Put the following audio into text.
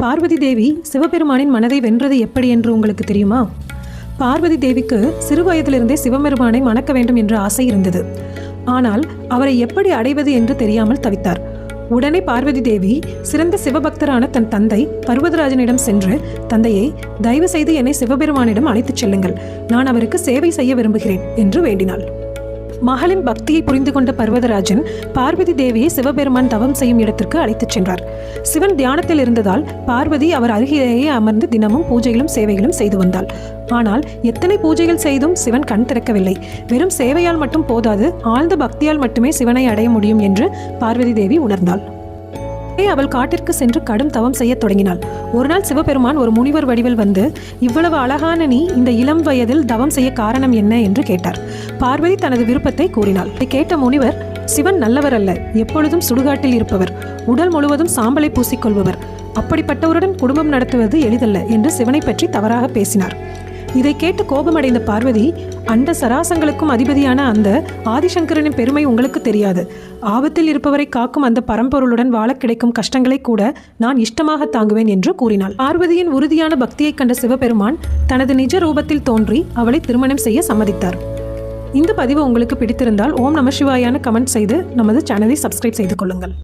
பார்வதி தேவி சிவபெருமானின் மனதை வென்றது எப்படி என்று உங்களுக்கு தெரியுமா? பார்வதி தேவிக்கு சிறு வயதிலிருந்தே சிவபெருமானை மணக்க வேண்டும் என்ற ஆசை இருந்தது. ஆனால் அவரை எப்படி அடைவது என்று தெரியாமல் தவித்தார். உடனே பார்வதி தேவி சிறந்த சிவபக்தரான தன் தந்தை பர்வதராஜனிடம் சென்று, தந்தையை, தயவு செய்து என்னை சிவபெருமானிடம் அழைத்துச் செல்லுங்கள், நான் அவருக்கு சேவை செய்ய விரும்புகிறேன் என்று வேண்டினாள். மகளின் பக்தியை புரிந்து கொண்ட பர்வதராஜன் பார்வதி தேவியை சிவபெருமான் தவம் செய்யும் இடத்திற்கு அழைத்துச் சென்றார். சிவன் தியானத்தில் இருந்ததால் பார்வதி அவர் அருகிலேயே அமர்ந்து தினமும் பூஜைகளும் சேவைகளும் செய்து வந்தாள். ஆனால் எத்தனை பூஜைகள் செய்தும் சிவன் கண் திறக்கவில்லை. வெறும் சேவையால் மட்டும் போதாது, ஆழ்ந்த பக்தியால் மட்டுமே சிவனை அடைய முடியும் என்று பார்வதி தேவி உணர்ந்தாள். அவள் காட்டிற்கு சென்று கடும் தவம் செய்ய தொடங்கினாள். ஒரு நாள் சிவபெருமான் ஒரு முனிவர் வடிவில் வந்து, இவ்வளவு அழகான நீ இந்த இளம் வயதில் தவம் செய்ய காரணம் என்ன என்று கேட்டார். பார்வதி தனது விருப்பத்தை கூறினாள். இதை கேட்ட முனிவர், சிவன் நல்லவர் அல்ல, எப்பொழுதும் சுடுகாட்டில் இருப்பவர், உடல் முழுவதும் சாம்பலை பூசிக்கொள்பவர், அப்படிப்பட்டவருடன் குடும்பம் நடத்துவது எளிதல்ல என்று சிவனை பற்றி தவறாக பேசினார். இதை கேட்டு கோபமடைந்த பார்வதி, அண்ட சராசங்களுக்கும் அதிபதியான அந்த ஆதிசங்கரனின் பெருமை உங்களுக்கு தெரியாது. ஆபத்தில் இருப்பவரை காக்கும் அந்த பரம்பொருளுடன் வாழ கிடைக்கும் கஷ்டங்களை கூட நான் இஷ்டமாக தாங்குவேன் என்று கூறினாள். பார்வதியின் உறுதியான பக்தியை கண்ட சிவபெருமான் தனது நிஜ ரூபத்தில் தோன்றி அவளை திருமணம் செய்ய சம்மதித்தார். இந்த பதிவு உங்களுக்கு பிடித்திருந்தால் ஓம் நம சிவாயான கமெண்ட் செய்து நமது சேனலை சப்ஸ்கிரைப் செய்து கொள்ளுங்கள்.